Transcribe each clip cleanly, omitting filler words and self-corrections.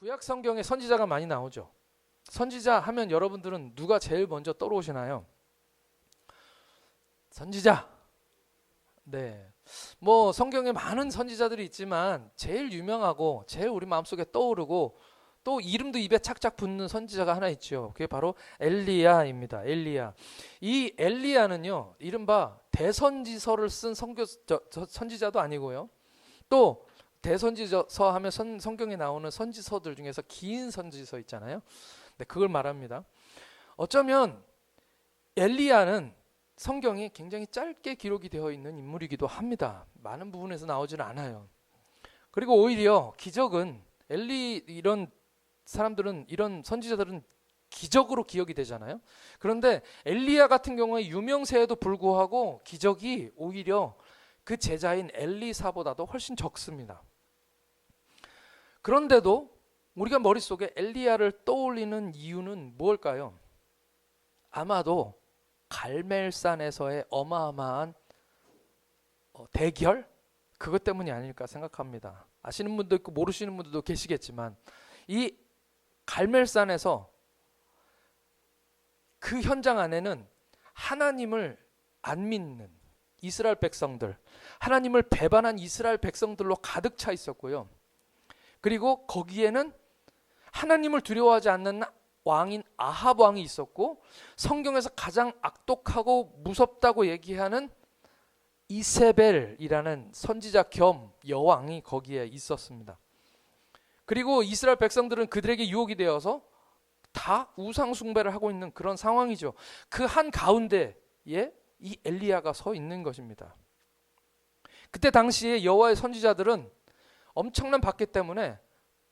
구약 성경에 선지자가 많이 나오죠. 선지자 하면 여러분들은 누가 제일 먼저 떠오르시나요? 선지자. 네. 뭐 성경에 많은 선지자들이 있지만 제일 유명하고 제일 우리 마음속에 떠오르고 또 이름도 입에 착착 붙는 선지자가 하나 있죠. 그게 바로 엘리야입니다. 엘리야. 이 엘리야는요, 이른바 대선지서를 쓴 선지자도 아니고요. 또 대선지서 하면 성경에 나오는 선지서들 중에서 긴 선지서 있잖아요. 네, 그걸 말합니다. 어쩌면 엘리야는 성경이 굉장히 짧게 기록이 되어 있는 인물이기도 합니다. 많은 부분에서 나오지는 않아요. 그리고 오히려 기적은 이런 사람들은, 이런 선지자들은 기적으로 기억이 되잖아요. 그런데 엘리야 같은 경우에 유명세에도 불구하고 기적이 오히려 그 제자인 엘리사보다도 훨씬 적습니다. 그런데도 우리가 머릿속에 엘리야를 떠올리는 이유는 무엇일까요? 아마도 갈멜산에서의 어마어마한 대결? 그것 때문이 아닐까 생각합니다. 아시는 분도 있고 모르시는 분들도 계시겠지만 이 갈멜산에서 그 현장 안에는 하나님을 안 믿는 이스라엘 백성들, 하나님을 배반한 이스라엘 백성들로 가득 차 있었고요. 그리고 거기에는 하나님을 두려워하지 않는 왕인 아합 왕이 있었고, 성경에서 가장 악독하고 무섭다고 얘기하는 이세벨이라는 선지자 겸 여왕이 거기에 있었습니다. 그리고 이스라엘 백성들은 그들에게 유혹이 되어서 다 우상 숭배를 하고 있는 그런 상황이죠. 그 한 가운데에 이 엘리야가 서 있는 것입니다. 그때 당시에 여호와의 선지자들은 엄청난 박해 때문에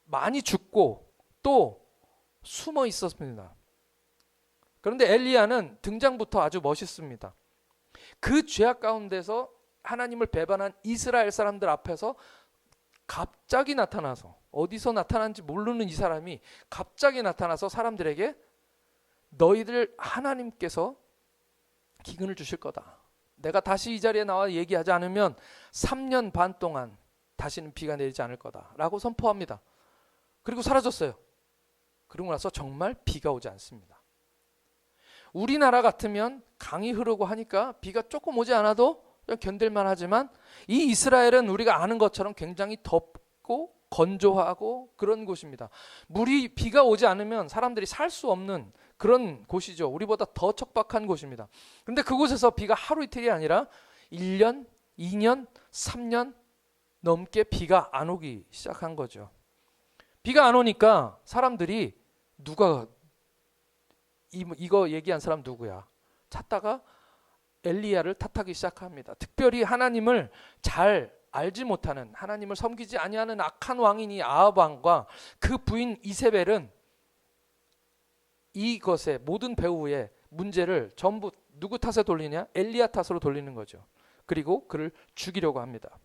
많이 죽고 또 숨어 있었습니다. 그런데 엘리야는 등장부터 아주 멋있습니다. 그 죄악 가운데서 하나님을 배반한 이스라엘 사람들 앞에서 갑자기 나타나서, 어디서 나타난지 모르는 이 사람이 갑자기 나타나서 사람들에게 너희들 하나님께서 기근을 주실 거다. 내가 다시 이 자리에 나와 얘기하지 않으면 3년 반 동안 다시는 비가 내리지 않을 거다 라고 선포합니다. 그리고 사라졌어요. 그러고 나서 정말 비가 오지 않습니다. 우리나라 같으면 강이 흐르고 하니까 비가 조금 오지 않아도 견딜만 하지만 이 이스라엘은 우리가 아는 것처럼 굉장히 덥고 건조하고 그런 곳입니다. 비가 오지 않으면 사람들이 살 수 없는 그런 곳이죠. 우리보다 더 척박한 곳입니다. 그런데 그곳에서 비가 하루 이틀이 아니라 1년, 2년, 3년 넘게 비가 안 오기 시작한 거죠. 비가 안 오니까 사람들이 누가 이거 얘기한 사람 누구야? 찾다가 엘리야를 탓하기 시작합니다. 특별히 하나님을 잘 알지 못하는, 하나님을 섬기지 아니하는 악한 왕인 이 아합 왕과 그 부인 이세벨은 이것의 모든 배후의 문제를 전부 누구 탓에 돌리냐? 엘리야 탓으로 돌리는 거죠. 그리고 그를 죽이려고 합니다.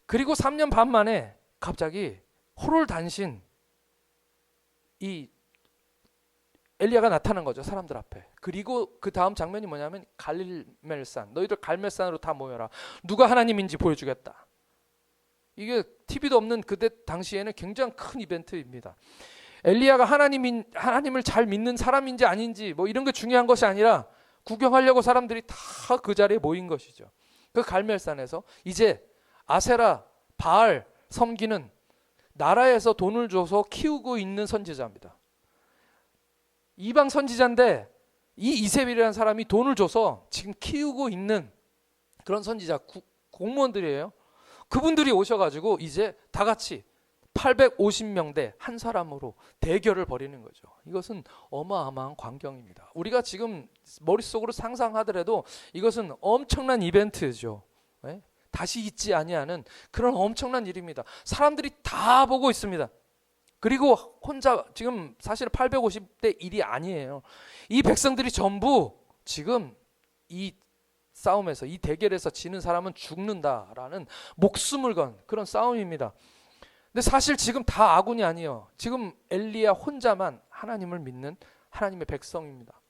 그리고 3년 반 만에 갑자기 호롤단신 이 엘리야가 나타난 거죠, 사람들 앞에. 그리고 그 다음 장면이 뭐냐면 갈멜산, 너희들 갈멜산으로 다 모여라. 누가 하나님인지 보여주겠다. 이게 TV도 없는 그때 당시에는 굉장히 큰 이벤트입니다. 엘리야가 하나님을 잘 믿는 사람인지 아닌지 뭐 이런 게 중요한 것이 아니라 구경하려고 사람들이 다 그 자리에 모인 것이죠. 그 갈멜산에서 이제 아세라, 바알 섬기는 나라에서 돈을 줘서 키우고 있는 선지자입니다. 이방 선지자인데 이 이세벨이라는 사람이 돈을 줘서 지금 키우고 있는 그런 선지자 공무원들이에요. 그분들이 오셔가지고 이제 다 같이 850명대 한 사람으로 대결을 벌이는 거죠. 이것은 어마어마한 광경입니다. 우리가 지금 머릿속으로 상상하더라도 이것은 엄청난 이벤트죠. 네? 다시 잊지 아니하는 그런 엄청난 일입니다. 사람들이 다 보고 있습니다. 그리고 혼자 지금 사실은 850대 1이 아니에요. 이 백성들이 전부 지금 이 싸움에서, 이 대결에서 지는 사람은 죽는다라는 목숨을 건 그런 싸움입니다. 근데 사실 지금 다 아군이 아니에요. 지금 엘리야 혼자만 하나님을 믿는 하나님의 백성입니다.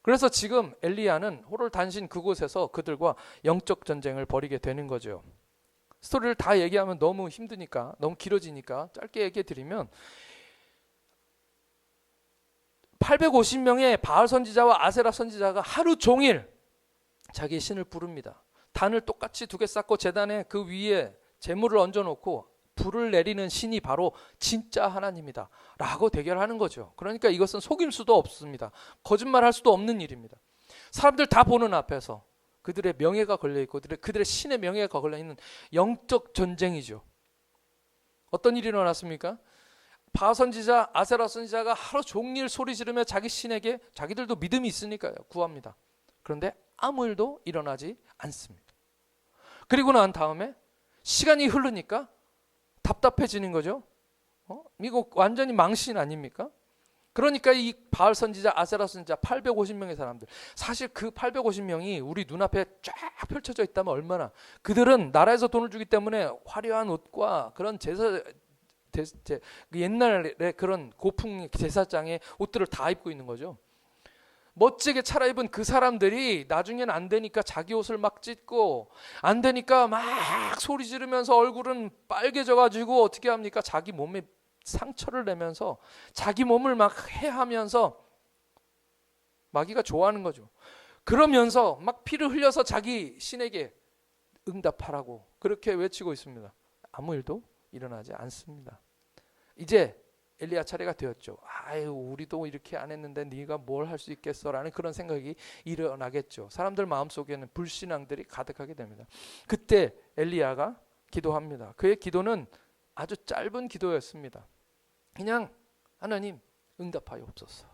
그래서 지금 엘리야는 호롤단신 그곳에서 그들과 영적 전쟁을 벌이게 되는 거죠. 스토리를 다 얘기하면 너무 힘드니까, 너무 길어지니까 짧게 얘기해 드리면 850명의 바알 선지자와 아세라 선지자가 하루 종일 자기의 신을 부릅니다. 단을 똑같이 두 개 쌓고 제단에 그 위에 재물을 얹어놓고 불을 내리는 신이 바로 진짜 하나님이다 라고 대결하는 거죠. 그러니까 이것은 속일 수도 없습니다. 거짓말할 수도 없는 일입니다. 사람들 다 보는 앞에서 그들의 명예가 걸려있고 그들의 신의 명예가 걸려있는 영적 전쟁이죠. 어떤 일이 일어났습니까? 바알 선지자, 아세라 선지자가 하루 종일 소리 지르며 자기 신에게, 자기들도 믿음이 있으니까요, 구합니다. 그런데 아무 일도 일어나지 않습니다. 그리고 난 다음에 시간이 흐르니까 답답해지는 거죠. 이거 완전히 망신 아닙니까? 그러니까 이 바알 선지자, 아세라 선지자 850명의 사람들, 사실 그 850명이 우리 눈앞에 쫙 펼쳐져 있다면 얼마나, 그들은 나라에서 돈을 주기 때문에 화려한 옷과 그런 옛날에 그런 고풍 제사장의 옷들을 다 입고 있는 거죠. 멋지게 차려입은 그 사람들이 나중엔 안 되니까 자기 옷을 막 찢고, 안 되니까 막 소리 지르면서 얼굴은 빨개져 가지고 어떻게 합니까? 자기 몸에 상처를 내면서 자기 몸을 막 해하면서 마귀가 좋아하는 거죠. 그러면서 막 피를 흘려서 자기 신에게 응답하라고 그렇게 외치고 있습니다. 아무 일도 일어나지 않습니다. 이제 엘리야 차례가 되었죠. 아유, 우리도 이렇게 안 했는데 네가 뭘 할 수 있겠어라는 그런 생각이 일어나겠죠. 사람들 마음속에는 불신앙들이 가득하게 됩니다. 그때 엘리야가 기도합니다. 그의 기도는 아주 짧은 기도였습니다. 그냥 하나님 응답하옵소서.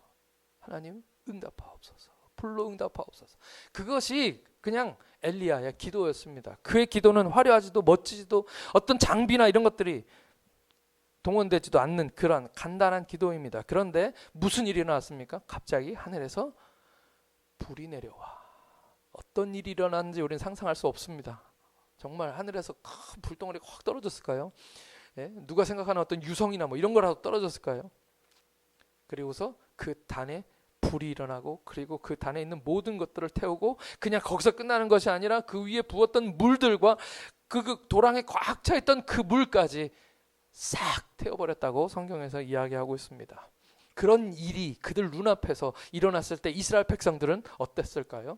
하나님 응답하옵소서. 불로 응답하옵소서. 그것이 그냥 엘리야의 기도였습니다. 그의 기도는 화려하지도 멋지지도 어떤 장비나 이런 것들이 동원되지도 않는 그런 간단한 기도입니다. 그런데 무슨 일이 일어났습니까? 갑자기 하늘에서 불이 내려와. 어떤 일이 일어났는지 우리는 상상할 수 없습니다. 정말 하늘에서 큰 불덩어리가 확 떨어졌을까요? 예? 누가 생각하는 어떤 유성이나 뭐 이런 거라도 떨어졌을까요? 그리고서 그 단에 불이 일어나고, 그리고 그 단에 있는 모든 것들을 태우고, 그냥 거기서 끝나는 것이 아니라 그 위에 부었던 물들과 그 도랑에 꽉 차 있던 그 물까지 싹 태워버렸다고 성경에서 이야기하고 있습니다. 그런 일이 그들 눈앞에서 일어났을 때 이스라엘 백성들은 어땠을까요?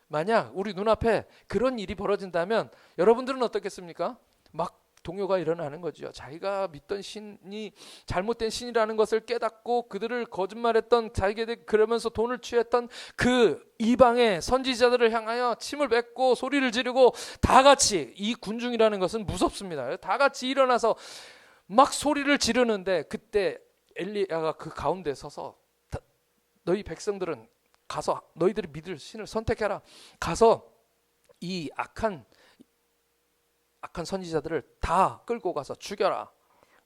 만약 우리 눈앞에 그런 일이 벌어진다면 여러분들은 어떻겠습니까? 막 동요가 일어나는 거죠. 자기가 믿던 신이 잘못된 신이라는 것을 깨닫고 그들을 거짓말했던, 자기들 그러면서 돈을 취했던 그 이방의 선지자들을 향하여 침을 뱉고 소리를 지르고, 다 같이, 이 군중이라는 것은 무섭습니다. 다 같이 일어나서 막 소리를 지르는데, 그때 엘리야가 그 가운데 서서 너희 백성들은 가서 너희들이 믿을 신을 선택해라. 가서 이 악한 선지자들을 다 끌고 가서 죽여라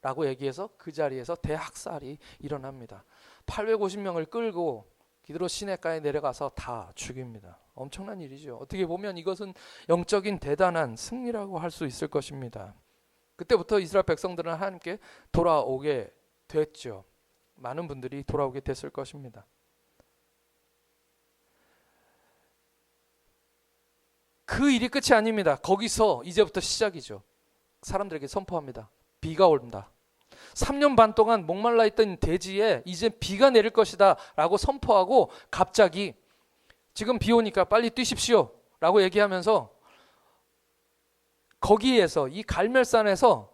라고 얘기해서 그 자리에서 대학살이 일어납니다. 850명을 끌고 기드론 시내가에 내려가서 다 죽입니다. 엄청난 일이죠. 어떻게 보면 이것은 영적인 대단한 승리라고 할 수 있을 것입니다. 그때부터 이스라엘 백성들은 하나님께 돌아오게 됐죠. 많은 분들이 돌아오게 됐을 것입니다. 그 일이 끝이 아닙니다. 거기서 이제부터 시작이죠. 사람들에게 선포합니다. 비가 온다. 3년 반 동안 목말라 있던 대지에 이제 비가 내릴 것이다 라고 선포하고, 갑자기 지금 비 오니까 빨리 뛰십시오 라고 얘기하면서 거기에서, 이 갈멜산에서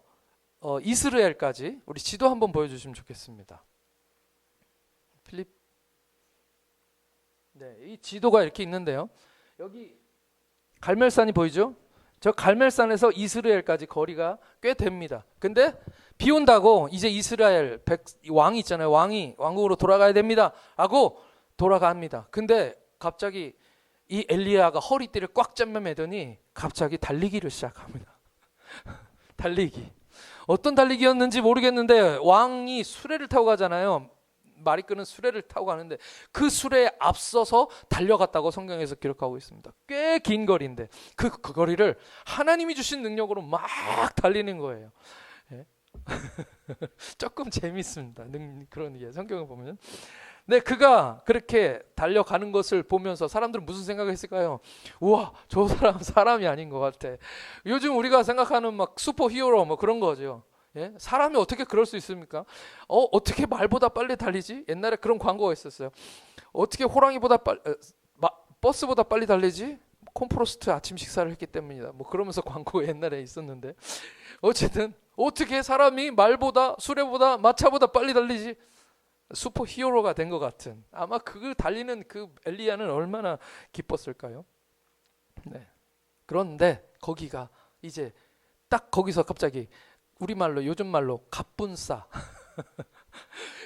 이스라엘까지, 우리 지도 한번 보여주시면 좋겠습니다. 네, 이 지도가 이렇게 있는데요. 여기 갈멜산이 보이죠? 저 갈멜산에서 이스라엘까지 거리가 꽤 됩니다. 근데 비 온다고 이제 이스라엘 왕이 있잖아요. 왕이 왕국으로 돌아가야 됩니다 하고 돌아갑니다. 근데 갑자기 이 엘리야가 허리띠를 꽉 잡며 매더니 갑자기 달리기를 시작합니다. 달리기. 어떤 달리기였는지 모르겠는데 왕이 수레를 타고 가잖아요. 말이 끄는 수레를 타고 가는데 그 수레에 앞서서 달려갔다고 성경에서 기록하고 있습니다. 꽤 긴 거리인데 그 거리를 하나님이 주신 능력으로 막 달리는 거예요. 예? 조금 재밌습니다. 그런 게 성경을 보면. 네, 그가 그렇게 달려가는 것을 보면서 사람들은 무슨 생각을 했을까요? 우와, 저 사람 사람이 아닌 것 같아. 요즘 우리가 생각하는 막 슈퍼 히어로 뭐 그런 거죠. 예? 사람이 어떻게 그럴 수 있습니까? 어떻게 말보다 빨리 달리지? 옛날에 그런 광고가 있었어요. 어떻게 호랑이보다 버스보다 빨리 달리지? 콤프로스트 아침 식사를 했기 때문이다. 뭐 그러면서 광고가 옛날에 있었는데, 어쨌든 어떻게 사람이 말보다 수레보다 마차보다 빨리 달리지? 슈퍼 히어로가 된 것 같은, 아마 그 달리는 그 엘리야는 얼마나 기뻤을까요? 네. 그런데 거기가 이제 딱 거기서 갑자기 우리말로 요즘 말로 갑분싸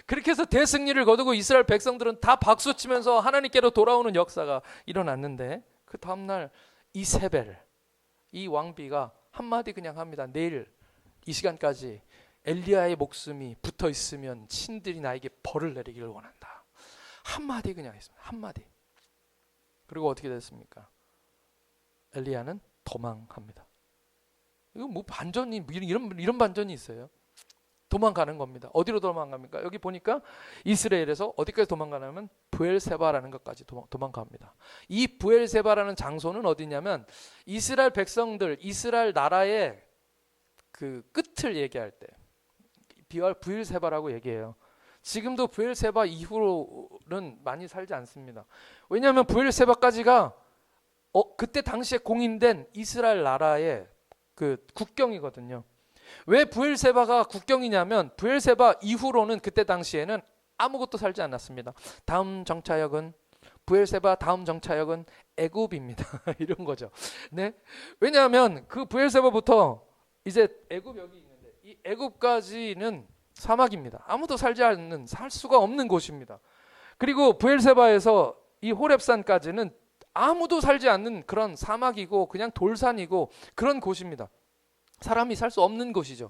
그렇게 해서 대승리를 거두고 이스라엘 백성들은 다 박수치면서 하나님께로 돌아오는 역사가 일어났는데, 그 다음날 이세벨, 이 왕비가 한마디 그냥 합니다. 내일 이 시간까지 엘리야의 목숨이 붙어 있으면 신들이 나에게 벌을 내리기를 원한다. 한마디 그냥 했습니다. 한마디. 그리고 어떻게 됐습니까? 엘리야는 도망합니다. 이거 뭐 반전이, 이런 반전이 있어요. 도망가는 겁니다. 어디로 도망갑니까? 여기 보니까 이스라엘에서 어디까지 도망가냐면 브엘세바라는 것까지 도망갑니다. 이 브엘세바라는 장소는 어디냐면 이스라엘 백성들, 이스라엘 나라의 그 끝을 얘기할 때 브엘세바라고 얘기해요. 지금도 브엘세바 이후로는 많이 살지 않습니다. 왜냐하면 브엘세바까지가 그때 당시에 공인된 이스라엘 나라의 그 국경이거든요. 왜 브엘세바가 국경이냐면 브엘세바 이후로는 그때 당시에는 아무것도 살지 않았습니다. 다음 정차역은 브엘세바, 다음 정차역은 애굽입니다. 이런 거죠. 네. 왜냐하면 그 브엘세바부터 이제 애굽역이 있는데 이 애굽까지는 사막입니다. 아무도 살 수가 없는 곳입니다. 그리고 브엘세바에서 이 호렙산까지는 아무도 살지 않는 그런 사막이고 그냥 돌산이고 그런 곳입니다. 사람이 살 수 없는 곳이죠.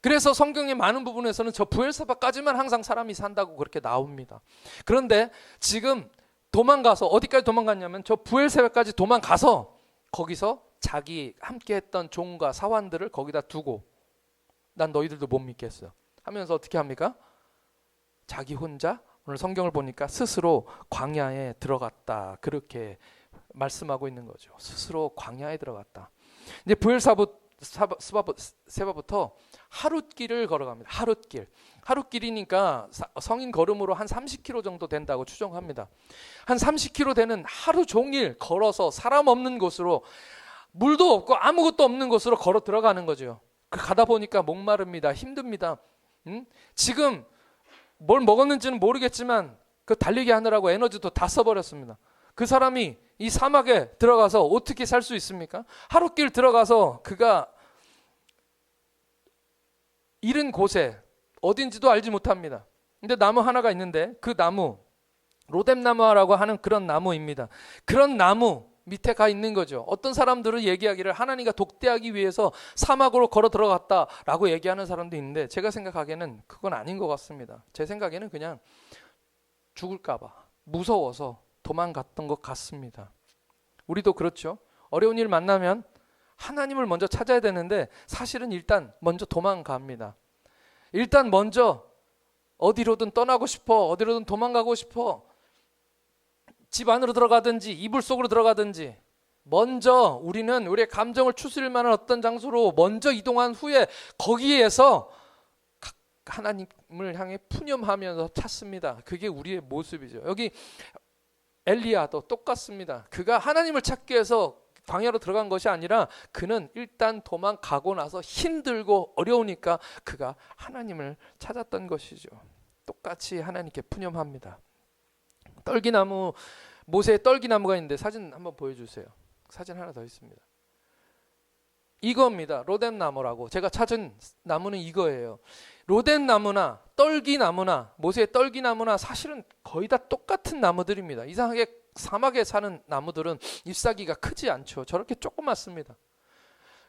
그래서 성경의 많은 부분에서는 저 브엘세바까지만 항상 사람이 산다고 그렇게 나옵니다. 그런데 지금 도망가서 어디까지 도망갔냐면 저 브엘세바까지 도망가서 거기서 자기 함께 했던 종과 사환들을 거기다 두고 난 너희들도 못 믿겠어 하면서 어떻게 합니까? 자기 혼자 오늘 성경을 보니까 스스로 광야에 들어갔다, 그렇게 말씀하고 있는 거죠. 스스로 광야에 들어갔다. 이제 브엘세바부터 하룻길을 걸어갑니다. 하룻길이니까 성인 걸음으로 한 30km 정도 된다고 추정합니다. 한 30km 되는 하루 종일 걸어서 사람 없는 곳으로, 물도 없고 아무것도 없는 곳으로 걸어 들어가는 거죠. 가다 보니까 목마릅니다. 힘듭니다. 지금 뭘 먹었는지는 모르겠지만 그 달리기 하느라고 에너지도 다 써버렸습니다. 그 사람이 이 사막에 들어가서 어떻게 살 수 있습니까? 하룻길 들어가서 그가 잃은 곳에 어딘지도 알지 못합니다. 근데 나무 하나가 있는데 그 나무, 로뎀나무라고 하는 그런 나무입니다. 그런 나무 밑에 가 있는 거죠. 어떤 사람들은 얘기하기를 하나님과 독대하기 위해서 사막으로 걸어 들어갔다라고 얘기하는 사람도 있는데, 제가 생각하기에는 그건 아닌 것 같습니다. 제 생각에는 그냥 죽을까 봐 무서워서 도망갔던 것 같습니다. 우리도 그렇죠. 어려운 일 만나면 하나님을 먼저 찾아야 되는데 사실은 일단 먼저 도망갑니다. 일단 먼저 어디로든 떠나고 싶어, 어디로든 도망가고 싶어, 집 안으로 들어가든지 이불 속으로 들어가든지 먼저 우리는 우리의 감정을 추스릴 만한 어떤 장소로 먼저 이동한 후에 거기에서 하나님을 향해 푸념하면서 찾습니다. 그게 우리의 모습이죠. 여기 엘리야도 똑같습니다. 그가 하나님을 찾기 위해서 광야로 들어간 것이 아니라 그는 일단 도망가고 나서 힘들고 어려우니까 그가 하나님을 찾았던 것이죠. 똑같이 하나님께 푸념합니다. 떨기나무, 모세의 떨기나무가 있는데 사진 한번 보여주세요. 사진 하나 더 있습니다. 이겁니다. 로뎀나무라고. 제가 찾은 나무는 이거예요. 로뎀나무나 떨기나무나 모세의 떨기나무나 사실은 거의 다 똑같은 나무들입니다. 이상하게 사막에 사는 나무들은 잎사귀가 크지 않죠. 저렇게 조그맣습니다.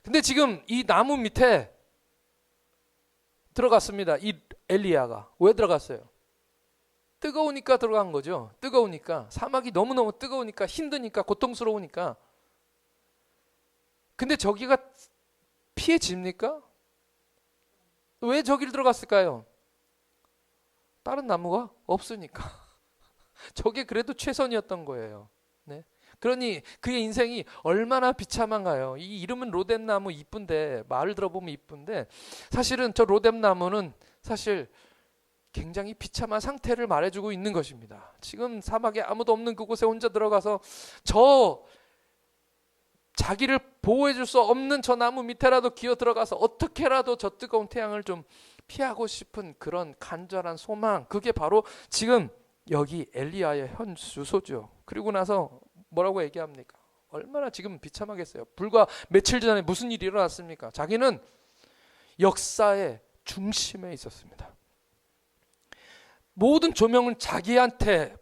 근데 지금 이 나무 밑에 들어갔습니다. 이 엘리야가. 왜 들어갔어요? 뜨거우니까 들어간 거죠. 뜨거우니까. 사막이 너무너무 뜨거우니까, 힘드니까, 고통스러우니까. 근데 저기가 피해집니까? 왜 저기를 들어갔을까요? 다른 나무가 없으니까. 저게 그래도 최선이었던 거예요. 네. 그러니 그의 인생이 얼마나 비참한가요? 이 이름은 로뎀나무 이쁜데, 말을 들어보면 이쁜데, 사실은 저 로뎀나무는 사실 굉장히 비참한 상태를 말해주고 있는 것입니다. 지금 사막에 아무도 없는 그곳에 혼자 들어가서 저 자기를 보호해줄 수 없는 저 나무 밑에라도 기어 들어가서 어떻게라도 저 뜨거운 태양을 좀 피하고 싶은 그런 간절한 소망, 그게 바로 지금 여기 엘리야의 현 주소죠. 그리고 나서 뭐라고 얘기합니까? 얼마나 지금 비참하겠어요. 불과 며칠 전에 무슨 일이 일어났습니까? 자기는 역사의 중심에 있었습니다. 모든 조명은 자기한테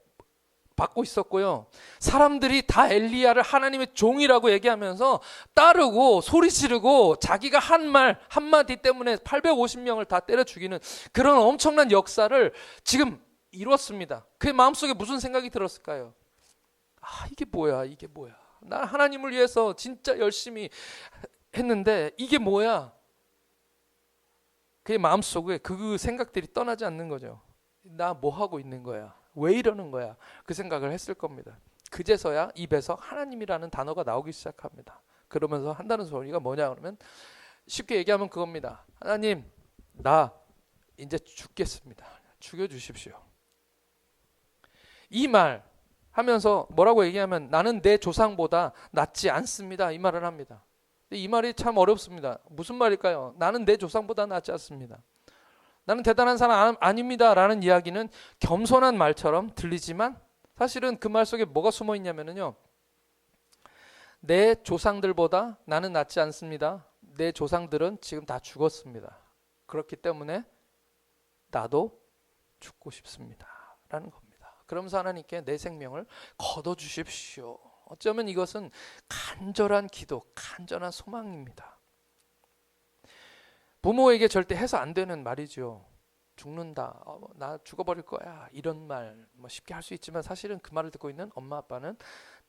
받고 있었고요. 사람들이 다 엘리야를 하나님의 종이라고 얘기하면서 따르고 소리 지르고 자기가 한 말 한마디 때문에 850명을 다 때려 죽이는 그런 엄청난 역사를 지금 이뤘습니다. 그의 마음속에 무슨 생각이 들었을까요? 아, 이게 뭐야, 이게 뭐야. 나 하나님을 위해서 진짜 열심히 했는데 이게 뭐야. 그의 마음속에 그 생각들이 떠나지 않는 거죠. 나 뭐 하고 있는 거야? 왜 이러는 거야? 그 생각을 했을 겁니다. 그제서야 입에서 하나님이라는 단어가 나오기 시작합니다. 그러면서 한다는 소리가 뭐냐 그러면 쉽게 얘기하면 그겁니다. 하나님, 나 이제 죽겠습니다. 죽여주십시오. 이 말 하면서 뭐라고 얘기하면 나는 내 조상보다 낫지 않습니다. 이 말을 합니다. 이 말이 참 어렵습니다. 무슨 말일까요? 나는 내 조상보다 낫지 않습니다. 나는 대단한 사람 아닙니다 라는 이야기는 겸손한 말처럼 들리지만 사실은 그 말 속에 뭐가 숨어 있냐면요, 내 조상들보다 나는 낫지 않습니다. 내 조상들은 지금 다 죽었습니다. 그렇기 때문에 나도 죽고 싶습니다 라는 겁니다. 그러면서 하나님께 내 생명을 거둬주십시오. 어쩌면 이것은 간절한 기도, 간절한 소망입니다. 부모에게 절대 해서 안 되는 말이죠. 죽는다, 나 죽어버릴 거야, 이런 말 뭐 쉽게 할 수 있지만 사실은 그 말을 듣고 있는 엄마 아빠는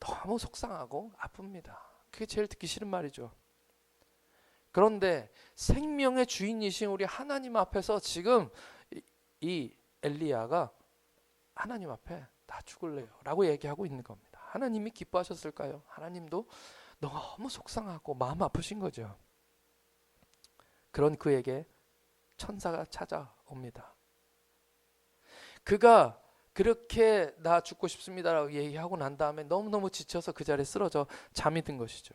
너무 속상하고 아픕니다. 그게 제일 듣기 싫은 말이죠. 그런데 생명의 주인이신 우리 하나님 앞에서 지금 이 엘리야가 하나님 앞에 나 죽을래요 라고 얘기하고 있는 겁니다. 하나님이 기뻐하셨을까요? 하나님도 너무 속상하고 마음 아프신 거죠. 그런 그에게 천사가 찾아옵니다. 그가 그렇게 나 죽고 싶습니다라고 얘기하고 난 다음에 너무너무 지쳐서 그 자리에 쓰러져 잠이 든 것이죠.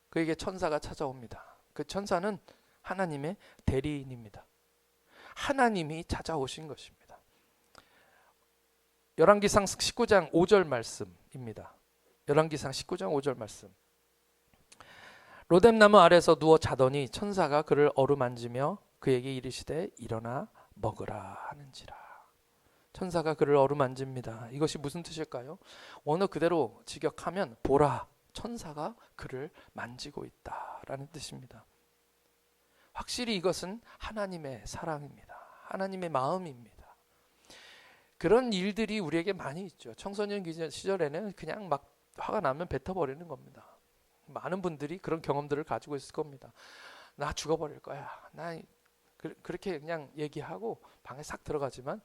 그에게 천사가 찾아옵니다. 그 천사는 하나님의 대리인입니다. 하나님이 찾아오신 것입니다. 열왕기상 19장 5절 말씀입니다. 열왕기상 19장 5절 말씀. 로뎀나무 아래서 누워 자더니 천사가 그를 어루만지며 그에게 이르시되 일어나 먹으라 하는지라. 천사가 그를 어루만집니다. 이것이 무슨 뜻일까요? 원어 그대로 직역하면 보라, 천사가 그를 만지고 있다라는 뜻입니다. 확실히 이것은 하나님의 사랑입니다. 하나님의 마음입니다. 그런 일들이 우리에게 많이 있죠. 청소년 시절에는 그냥 막 화가 나면 뱉어버리는 겁니다. 많은 분들이 그런 경험들을 가지고 있을 겁니다. 나 죽어버릴 거야. 나 그렇게 그냥 얘기하고 방에 싹 들어가지만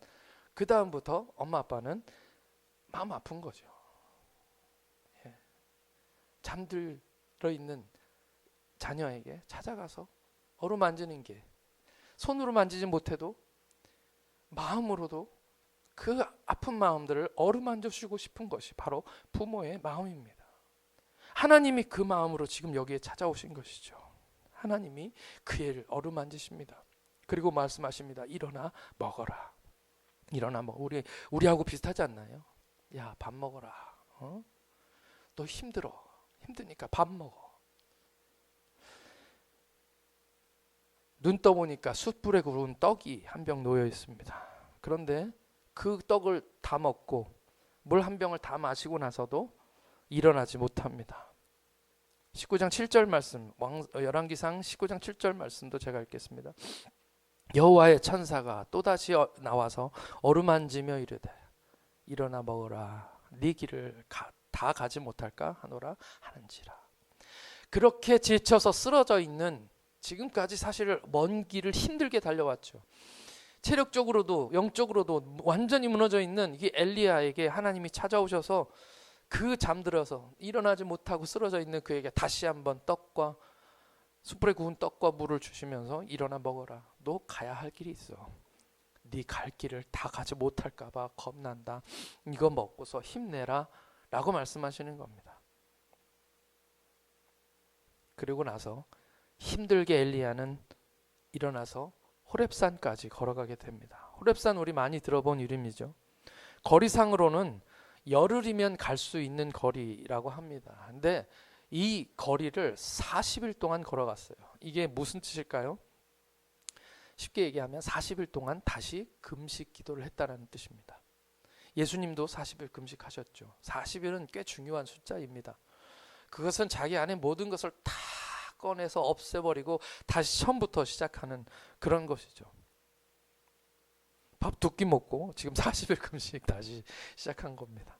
그 다음부터 엄마 아빠는 마음 아픈 거죠. 예. 잠들어 있는 자녀에게 찾아가서 어루만지는 게, 손으로 만지지 못해도 마음으로도 그 아픈 마음들을 어루만져주고 싶은 것이 바로 부모의 마음입니다. 하나님이 그 마음으로 지금 여기에 찾아오신 것이죠. 하나님이 그 애를 어루만지십니다. 그리고 말씀하십니다. 일어나 먹어라. 일어나 먹어. 우리하고 비슷하지 않나요? 야, 밥 먹어라. 너 힘들어. 힘드니까 밥 먹어. 눈 떠보니까 숯불에 구운 떡이 한 병 놓여 있습니다. 그런데 그 떡을 다 먹고 물 한 병을 다 마시고 나서도 일어나지 못합니다. 19장 7절 말씀, 열왕기상 19장 7절 말씀도 제가 읽겠습니다. 여호와의 천사가 또다시 나와서 어루만지며 이르되 일어나 먹으라. 네 길을 다 가지 못할까 하노라 하는지라. 그렇게 지쳐서 쓰러져 있는, 지금까지 사실 먼 길을 힘들게 달려왔죠. 체력적으로도 영적으로도 완전히 무너져 있는 이 엘리야에게 하나님이 찾아오셔서 그 잠들어서 일어나지 못하고 쓰러져 있는 그에게 다시 한번 떡과 숯불에 구운 떡과 물을 주시면서 일어나 먹어라. 너 가야 할 길이 있어. 네 갈 길을 다 가지 못할까 봐 겁난다. 이거 먹고서 힘내라 라고 말씀하시는 겁니다. 그리고 나서 힘들게 엘리야는 일어나서 호렙산까지 걸어가게 됩니다. 호렙산 우리 많이 들어본 이름이죠. 거리상으로는 열흘이면 갈 수 있는 거리라고 합니다. 근데 이 거리를 40일 동안 걸어갔어요. 이게 무슨 뜻일까요? 쉽게 얘기하면 40일 동안 다시 금식 기도를 했다는 뜻입니다. 예수님도 40일 금식하셨죠. 40일은 꽤 중요한 숫자입니다. 그것은 자기 안에 모든 것을 다 꺼내서 없애버리고 다시 처음부터 시작하는 그런 것이죠. 밥 두 끼 먹고 지금 40일 금식 다시 시작한 겁니다.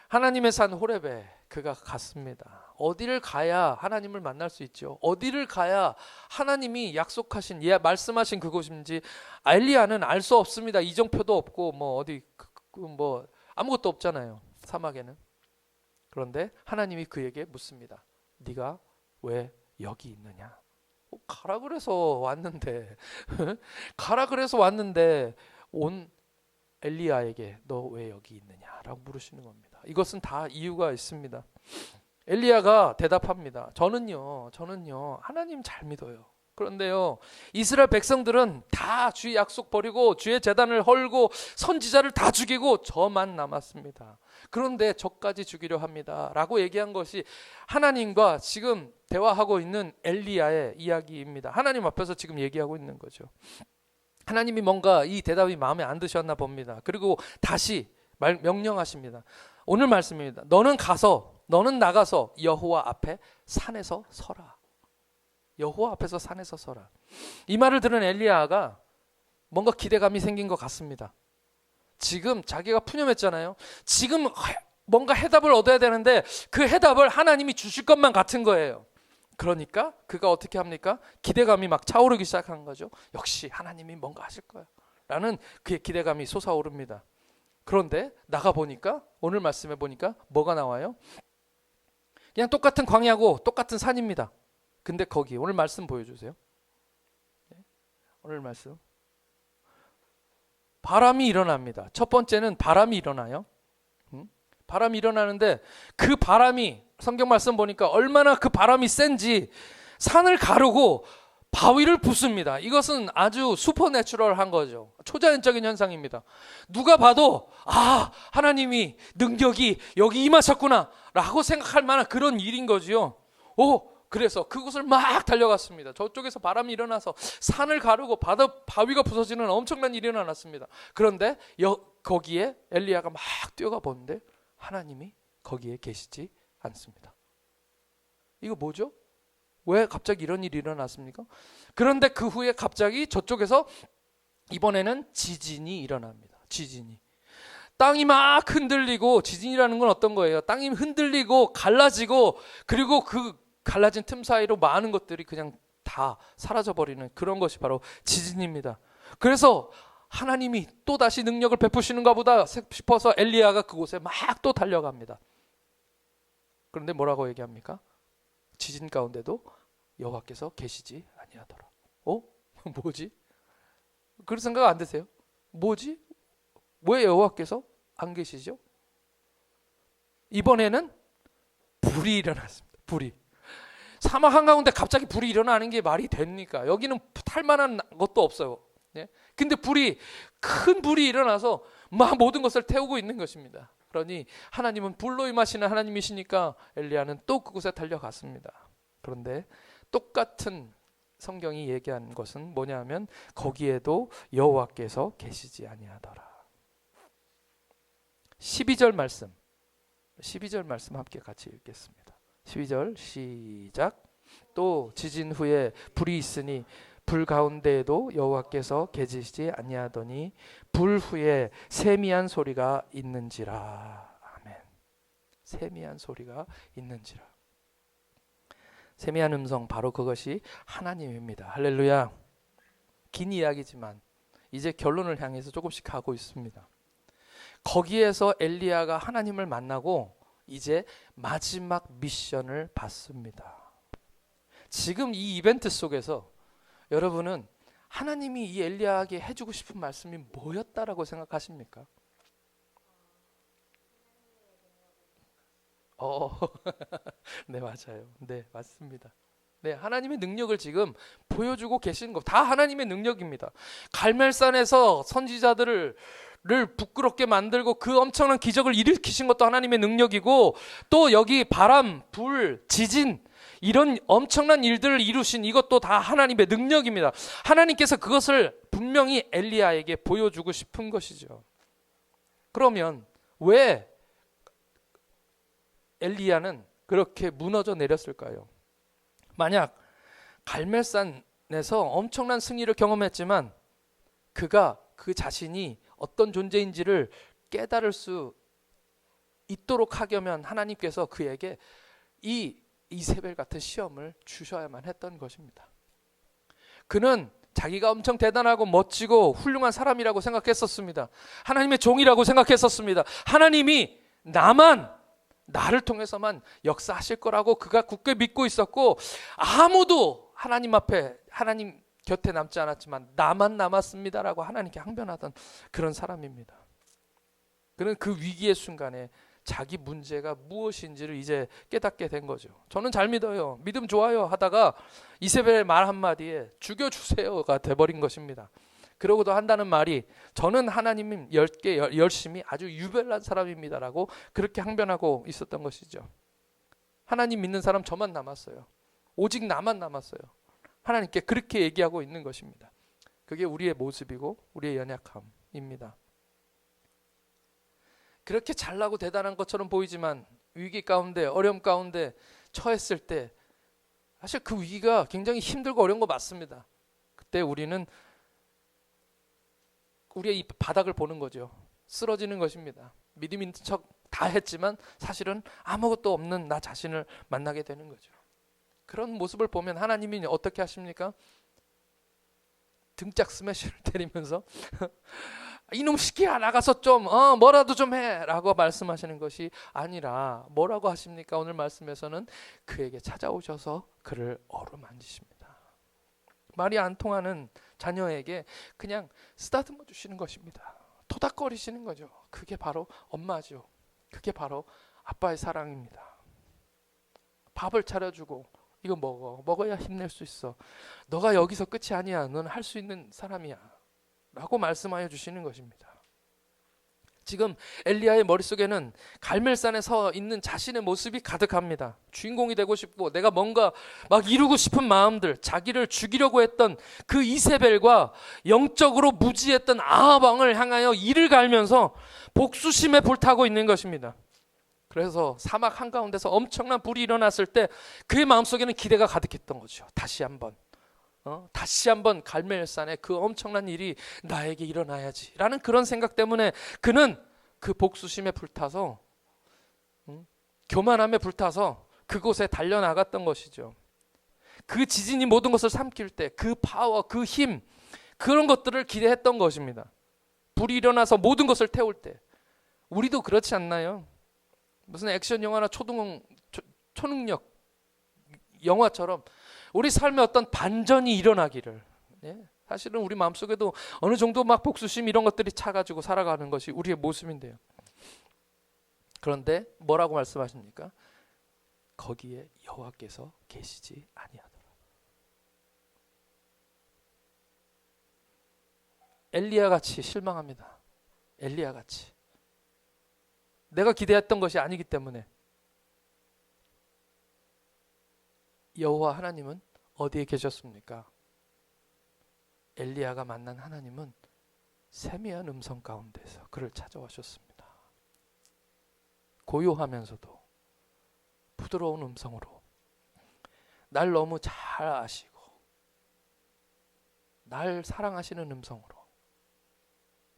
하나님의 산 호렙에 그가 갔습니다. 어디를 가야 하나님을 만날 수 있죠? 어디를 가야 하나님이 약속하신, 말씀하신 그곳인지 엘리야는 알 수 없습니다. 이정표도 없고 뭐 어디 뭐 아무것도 없잖아요. 사막에는. 그런데 하나님이 그에게 묻습니다. 네가 왜 여기 있느냐? 가라 그래서 왔는데 가라 그래서 왔는데 온 엘리야에게 너 왜 여기 있느냐라고 물으시는 겁니다. 이것은 다 이유가 있습니다. 엘리야가 대답합니다. 저는요 하나님 잘 믿어요. 그런데요 이스라엘 백성들은 다 주의 약속 버리고 주의 제단을 헐고 선지자를 다 죽이고 저만 남았습니다. 그런데 저까지 죽이려 합니다 라고 얘기한 것이 하나님과 지금 대화하고 있는 엘리야의 이야기입니다. 하나님 앞에서 지금 얘기하고 있는 거죠. 하나님이 뭔가 이 대답이 마음에 안 드셨나 봅니다. 그리고 다시 명령하십니다. 오늘 말씀입니다. 너는 나가서 여호와 앞에 산에서 서라. 여호와 앞에서 산에서 서라. 이 말을 들은 엘리야가 뭔가 기대감이 생긴 것 같습니다. 지금 자기가 푸념했잖아요. 지금 뭔가 해답을 얻어야 되는데 그 해답을 하나님이 주실 것만 같은 거예요. 그러니까 그가 어떻게 합니까? 기대감이 막 차오르기 시작한 거죠. 역시 하나님이 뭔가 하실 거야 라는 그의 기대감이 솟아오릅니다. 그런데 나가보니까 오늘 말씀해 보니까 뭐가 나와요? 그냥 똑같은 광야고 똑같은 산입니다. 근데 거기 오늘 말씀 보여주세요. 오늘 말씀 바람이 일어납니다. 첫 번째는 바람이 일어나요. 바람이 일어나는데 그 바람이 성경 말씀 보니까 얼마나 그 바람이 센지 산을 가르고 바위를 부숩니다. 이것은 아주 슈퍼내추럴한 거죠. 초자연적인 현상입니다. 누가 봐도 하나님이 능력이 여기 임하셨구나 라고 생각할 만한 그런 일인 거지요. 그래서 그곳을 막 달려갔습니다. 저쪽에서 바람이 일어나서 산을 가르고 바위가 부서지는 엄청난 일이 일어났습니다. 그런데 거기에 엘리야가 막 뛰어가 보는데 하나님이 거기에 계시지 않습니다. 이거 뭐죠? 왜 갑자기 이런 일이 일어났습니까? 그런데 그 후에 갑자기 저쪽에서 이번에는 지진이 일어납니다. 지진이. 땅이 막 흔들리고, 지진이라는 건 어떤 거예요? 땅이 흔들리고 갈라지고 그리고 그 갈라진 틈 사이로 많은 것들이 그냥 다 사라져버리는 그런 것이 바로 지진입니다. 그래서 하나님이 또 다시 능력을 베푸시는가 보다 싶어서 엘리야가 그곳에 막 또 달려갑니다. 그런데 뭐라고 얘기합니까? 지진 가운데도 여호와께서 계시지 아니하더라. 뭐지? 그런 생각 안 드세요? 뭐지? 왜 여호와께서 안 계시죠? 이번에는 불이 일어났습니다. 불이. 사막 한가운데 갑자기 불이 일어나는 게 말이 됩니까? 여기는 탈만한 것도 없어요. 근데 큰 불이 일어나서 막 모든 것을 태우고 있는 것입니다. 그러니 하나님은 불로 임하시는 하나님이시니까 엘리야는 또 그곳에 달려갔습니다. 그런데 똑같은 성경이 얘기한 것은 뭐냐면 거기에도 여호와께서 계시지 아니하더라. 12절 말씀 함께 같이 읽겠습니다. 12절 시작. 또 지진 후에 불이 있으니 불 가운데에도 여호와께서 계시지 아니하더니 불 후에 세미한 소리가 있는지라. 아멘. 세미한 소리가 있는지라. 세미한 음성, 바로 그것이 하나님입니다. 할렐루야. 긴 이야기지만 이제 결론을 향해서 조금씩 가고 있습니다. 거기에서 엘리야가 하나님을 만나고 이제 마지막 미션을 받습니다. 지금 이 이벤트 속에서 여러분은 하나님이 이 엘리야에게 해주고 싶은 말씀이 뭐였다라고 생각하십니까? 네, 맞아요. 네, 맞습니다. 네, 하나님의 능력을 지금 보여주고 계시는 거 다 하나님의 능력입니다. 갈멜산에서 선지자들을 부끄럽게 만들고 그 엄청난 기적을 일으키신 것도 하나님의 능력이고, 또 여기 바람, 불, 지진 이런 엄청난 일들을 이루신 이것도 다 하나님의 능력입니다. 하나님께서 그것을 분명히 엘리야에게 보여주고 싶은 것이죠. 그러면 왜 엘리야는 그렇게 무너져 내렸을까요? 만약 갈멜산에서 엄청난 승리를 경험했지만 그가 그 자신이 어떤 존재인지를 깨달을 수 있도록 하려면 하나님께서 그에게 이 이세벨 같은 시험을 주셔야만 했던 것입니다. 그는 자기가 엄청 대단하고 멋지고 훌륭한 사람이라고 생각했었습니다. 하나님의 종이라고 생각했었습니다. 하나님이 나를 통해서만 역사하실 거라고 그가 굳게 믿고 있었고, 아무도 하나님 앞에, 하나님 곁에 남지 않았지만 나만 남았습니다라고 하나님께 항변하던 그런 사람입니다. 그는 그 위기의 순간에 자기 문제가 무엇인지를 이제 깨닫게 된 거죠. 저는 잘 믿어요, 믿음 좋아요 하다가 이세벨의 말 한마디에 죽여주세요가 돼버린 것입니다. 그러고도 한다는 말이 저는 하나님 열심히 아주 유별난 사람입니다라고 그렇게 항변하고 있었던 것이죠. 하나님 믿는 사람 저만 남았어요. 오직 나만 남았어요. 하나님께 그렇게 얘기하고 있는 것입니다. 그게 우리의 모습이고 우리의 연약함입니다. 그렇게 잘나고 대단한 것처럼 보이지만 위기 가운데, 어려움 가운데 처했을 때 사실 그 위기가 굉장히 힘들고 어려운 거 맞습니다. 그때 우리는 우리의 이 바닥을 보는 거죠. 쓰러지는 것입니다. 믿음 있는 척 다 했지만 사실은 아무것도 없는 나 자신을 만나게 되는 거죠. 그런 모습을 보면 하나님이 어떻게 하십니까? 등짝 스매시를 때리면서 이놈 시키야, 나가서 좀 뭐라도 좀 해라고 말씀하시는 것이 아니라 뭐라고 하십니까? 오늘 말씀에서는 그에게 찾아오셔서 그를 어루만지십니다. 말이 안 통하는 자녀에게 그냥 쓰다듬어 주시는 것입니다. 토닥거리시는 거죠. 그게 바로 엄마죠. 그게 바로 아빠의 사랑입니다. 밥을 차려주고 이거 먹어야 힘낼 수 있어. 너가 여기서 끝이 아니야. 넌 할 수 있는 사람이야 라고 말씀하여 주시는 것입니다. 지금 엘리야의 머릿속에는 갈멜산에 서 있는 자신의 모습이 가득합니다. 주인공이 되고 싶고 내가 뭔가 막 이루고 싶은 마음들, 자기를 죽이려고 했던 그 이세벨과 영적으로 무지했던 아합 왕을 향하여 이를 갈면서 복수심에 불타고 있는 것입니다. 그래서 사막 한가운데서 엄청난 불이 일어났을 때 그의 마음속에는 기대가 가득했던 거죠. 다시 한번 갈멜산에 그 엄청난 일이 나에게 일어나야지 라는 그런 생각 때문에 그는 그 복수심에 불타서 교만함에 불타서 그곳에 달려나갔던 것이죠. 그 지진이 모든 것을 삼킬 때 그 파워, 그 힘, 그런 것들을 기대했던 것입니다. 불이 일어나서 모든 것을 태울 때 우리도 그렇지 않나요? 무슨 액션 영화나 초능력 영화처럼 우리 삶에 어떤 반전이 일어나기를, 사실은 우리 마음속에도 어느 정도 막 복수심 이런 것들이 차가지고 살아가는 것이 우리의 모습인데요. 그런데 뭐라고 말씀하십니까? 거기에 여호와께서 계시지 아니하더라. 엘리야 같이 실망합니다. 엘리야 같이 내가 기대했던 것이 아니기 때문에. 여호와 하나님은 어디에 계셨습니까? 엘리야가 만난 하나님은 세미한 음성 가운데서 그를 찾아오셨습니다. 고요하면서도 부드러운 음성으로 날 너무 잘 아시고 날 사랑하시는 음성으로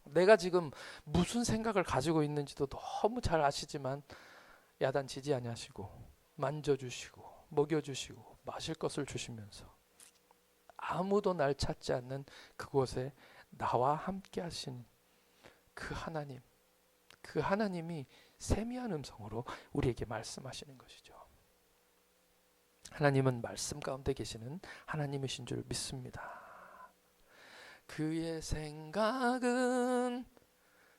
내가 지금 무슨 생각을 가지고 있는지도 너무 잘 아시지만 야단치지 아니하시고 만져주시고 먹여주시고 마실 것을 주시면서 아무도 날 찾지 않는 그곳에 나와 함께 하신 그 하나님, 그 하나님이 세미한 음성으로 우리에게 말씀하시는 것이죠. 하나님은 말씀 가운데 계시는 하나님이신 줄 믿습니다. 그의 생각은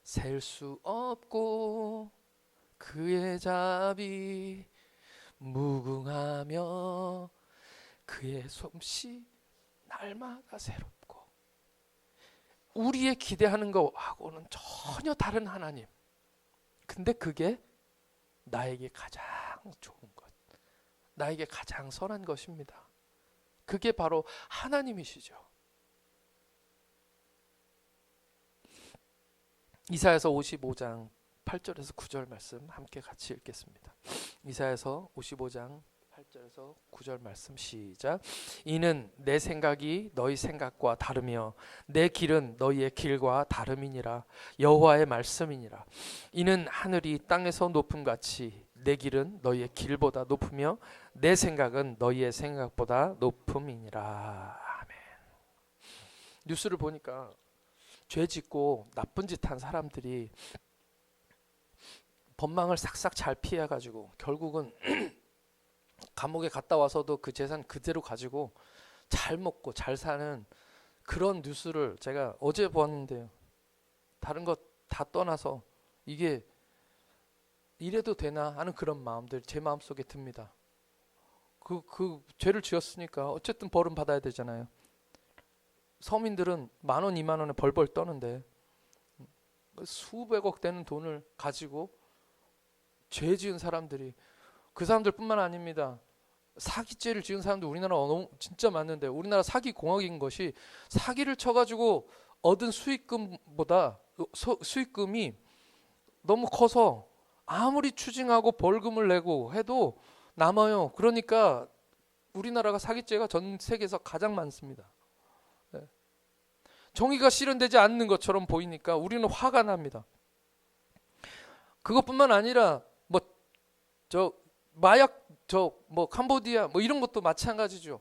셀 수 없고 그의 자비 무궁하며 그의 솜씨 날마다 새롭고, 우리의 기대하는 것하고는 전혀 다른 하나님. 근데 그게 나에게 가장 좋은 것, 나에게 가장 선한 것입니다. 그게 바로 하나님이시죠. 이사야서 55장 8절에서 9절 말씀 함께 같이 읽겠습니다. 이사야서 55장 8절에서 9절 말씀 시작. 이는 내 생각이 너희 생각과 다르며 내 길은 너희의 길과 다름이니라. 여호와의 말씀이니라. 이는 하늘이 땅에서 높음같이 내 길은 너희의 길보다 높으며 내 생각은 너희의 생각보다 높음이니라. 아멘. 뉴스를 보니까 죄 짓고 나쁜 짓 한 사람들이 법망을 싹싹 잘 피해가지고 결국은 감옥에 갔다 와서도 그 재산 그대로 가지고 잘 먹고 잘 사는 그런 뉴스를 제가 어제 보았는데요. 다른 것 다 떠나서 이게 이래도 되나 하는 그런 마음들 제 마음속에 듭니다. 그 죄를 지었으니까 어쨌든 벌은 받아야 되잖아요. 서민들은 10,000원, 20,000원에 벌벌 떠는데 수백억 되는 돈을 가지고 죄 지은 사람들이, 그 사람들뿐만 아닙니다. 사기죄를 지은 사람도 우리나라 진짜 많은데, 우리나라 사기 공학인 것이 사기를 쳐가지고 얻은 수익금보다 수익금이 너무 커서 아무리 추징하고 벌금을 내고 해도 남아요. 그러니까 우리나라가 사기죄가 전 세계에서 가장 많습니다. 네. 정의가 실현되지 않는 것처럼 보이니까 우리는 화가 납니다. 그것뿐만 아니라 마약, 캄보디아 이런 것도 마찬가지죠.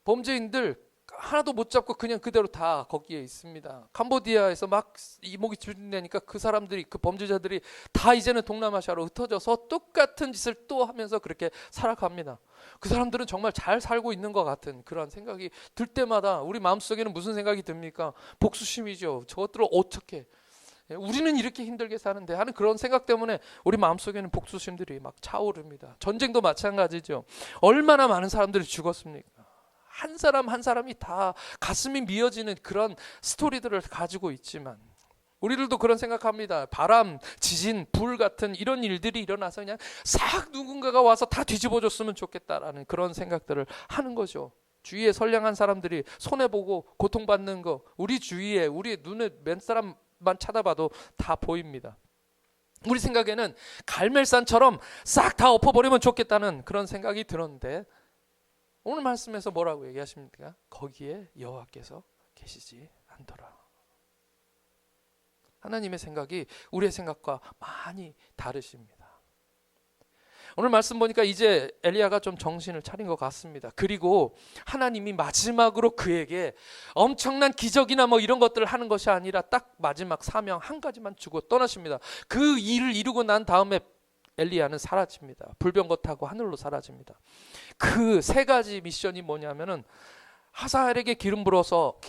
범죄인들 하나도 못 잡고 그냥 그대로 다 거기에 있습니다. 캄보디아에서 막 이목이 줄인다니까 그 사람들이, 그 범죄자들이 다 이제는 동남아시아로 흩어져서 똑같은 짓을 또 하면서 그렇게 살아갑니다. 그 사람들은 정말 잘 살고 있는 것 같은 그런 생각이 들 때마다 우리 마음속에는 무슨 생각이 듭니까? 복수심이죠. 저것들을 어떻게, 우리는 이렇게 힘들게 사는데 하는 그런 생각 때문에 우리 마음속에는 복수심들이 막 차오릅니다. 전쟁도 마찬가지죠. 얼마나 많은 사람들이 죽었습니까? 한 사람 한 사람이 다 가슴이 미어지는 그런 스토리들을 가지고 있지만 우리들도 그런 생각합니다. 바람, 지진, 불 같은 이런 일들이 일어나서 그냥 싹 누군가가 와서 다 뒤집어줬으면 좋겠다라는 그런 생각들을 하는 거죠. 주위에 선량한 사람들이 손해보고 고통받는 거, 우리 주위에, 우리 눈에 몇 사람만 찾아봐도 다 보입니다. 우리 생각에는 갈멜산처럼 싹 다 엎어버리면 좋겠다는 그런 생각이 들었는데, 오늘 말씀에서 뭐라고 얘기하십니까? 거기에 여호와께서 계시지 않더라. 하나님의 생각이 우리의 생각과 많이 다르십니다. 오늘 말씀 보니까 이제 엘리야가 좀 정신을 차린 것 같습니다. 그리고 하나님이 마지막으로 그에게 엄청난 기적이나 이런 것들을 하는 것이 아니라 딱 마지막 사명 한 가지만 주고 떠나십니다. 그 일을 이루고 난 다음에 엘리야는 사라집니다. 불병거 타고 하늘로 사라집니다. 그 세 가지 미션이 뭐냐면은 하사엘에게 기름 부어서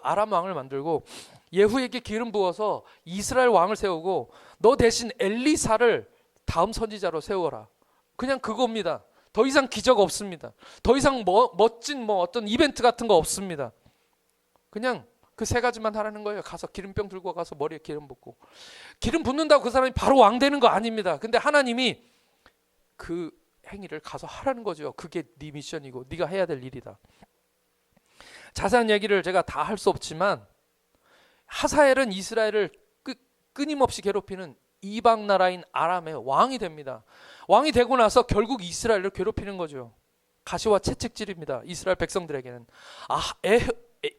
아람 왕을 만들고, 예후에게 기름 부어서 이스라엘 왕을 세우고, 너 대신 엘리사를 다음 선지자로 세워라. 그냥 그겁니다. 더 이상 기적 없습니다. 더 이상 멋진 어떤 이벤트 같은 거 없습니다. 그냥 그 세 가지만 하라는 거예요. 가서 기름병 들고 가서 머리에 기름 붓고, 기름 붓는다고 그 사람이 바로 왕 되는 거 아닙니다. 근데 하나님이 그 행위를 가서 하라는 거죠. 그게 네 미션이고 네가 해야 될 일이다. 자세한 얘기를 제가 다 할 수 없지만, 하사엘은 이스라엘을 끊임없이 괴롭히는 이방 나라인 아람의 왕이 됩니다. 왕이 되고 나서 결국 이스라엘을 괴롭히는 거죠. 가시와 채찍질입니다. 이스라엘 백성들에게는.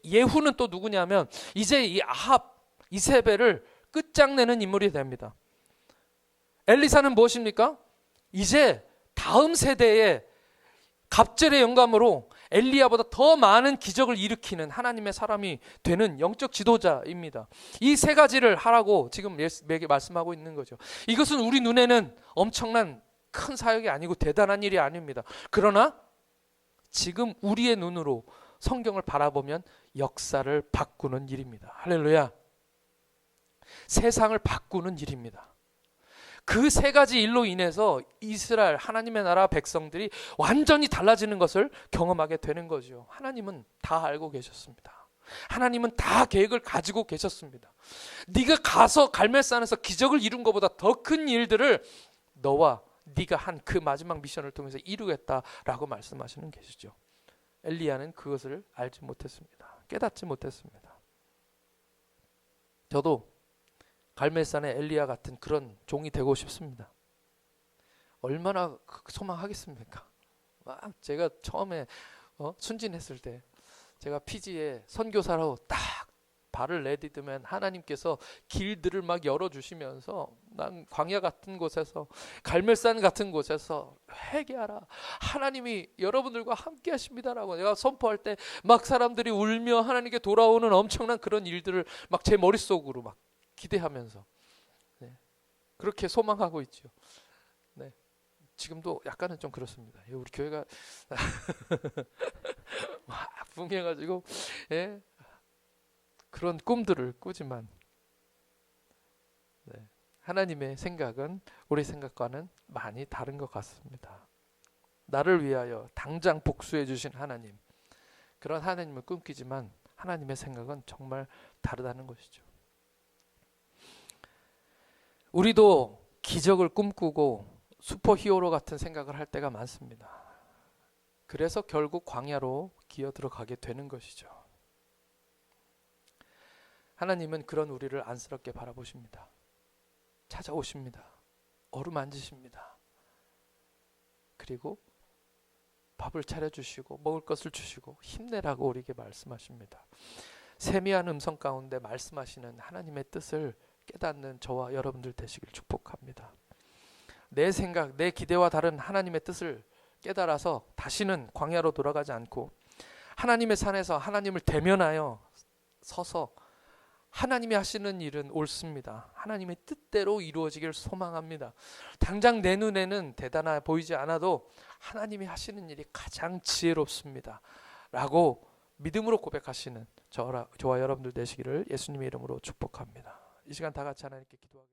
예후는 또 누구냐면 이제 이 아합, 이세벨을 끝장내는 인물이 됩니다. 엘리사는 무엇입니까? 이제 다음 세대의 갑절의 영감으로 엘리야보다 더 많은 기적을 일으키는 하나님의 사람이 되는 영적 지도자입니다. 이 세 가지를 하라고 지금 매게 말씀하고 있는 거죠. 이것은 우리 눈에는 엄청난 큰 사역이 아니고 대단한 일이 아닙니다. 그러나 지금 우리의 눈으로 성경을 바라보면 역사를 바꾸는 일입니다. 할렐루야. 세상을 바꾸는 일입니다. 그 세 가지 일로 인해서 이스라엘 하나님의 나라 백성들이 완전히 달라지는 것을 경험하게 되는 거죠. 하나님은 다 알고 계셨습니다. 하나님은 다 계획을 가지고 계셨습니다. 네가 가서 갈멜산에서 기적을 이룬 것보다 더 큰 일들을 너와 네가 한 그 마지막 미션을 통해서 이루겠다라고 말씀하시는 계시죠. 엘리야는 그것을 알지 못했습니다. 깨닫지 못했습니다. 저도 갈멜산의 엘리야 같은 그런 종이 되고 싶습니다. 얼마나 소망하겠습니까? 제가 처음에 순진했을 때 제가 피지에 선교사로 딱 발을 내디디면 하나님께서 길들을 막 열어주시면서 난 광야 같은 곳에서 갈멜산 같은 곳에서 회개하라, 하나님이 여러분들과 함께 하십니다라고 내가 선포할 때 막 사람들이 울며 하나님께 돌아오는 엄청난 그런 일들을 막 제 머릿속으로 막 기대하면서 그렇게 소망하고 있죠. 네. 지금도 약간은 좀 그렇습니다. 우리 교회가 막 붕해가지고 그런 꿈들을 꾸지만 하나님의 생각은 우리 생각과는 많이 다른 것 같습니다. 나를 위하여 당장 복수해 주신 하나님, 그런 하나님을 꿈꾸지만 하나님의 생각은 정말 다르다는 것이죠. 우리도 기적을 꿈꾸고 슈퍼히어로 같은 생각을 할 때가 많습니다. 그래서 결국 광야로 기어 들어가게 되는 것이죠. 하나님은 그런 우리를 안쓰럽게 바라보십니다. 찾아오십니다. 어루만지십니다. 그리고 밥을 차려주시고 먹을 것을 주시고 힘내라고 우리에게 말씀하십니다. 세미한 음성 가운데 말씀하시는 하나님의 뜻을 깨닫는 저와 여러분들 되시길 축복합니다. 내 생각, 내 기대와 다른 하나님의 뜻을 깨달아서 다시는 광야로 돌아가지 않고 하나님의 산에서 하나님을 대면하여 서서 하나님이 하시는 일은 옳습니다. 하나님의 뜻대로 이루어지길 소망합니다. 당장 내 눈에는 대단해 보이지 않아도 하나님이 하시는 일이 가장 지혜롭습니다. 라고 믿음으로 고백하시는 저와 여러분들 되시기를 예수님의 이름으로 축복합니다. 이 시간 다 같이 하나님께 기도하겠습니다.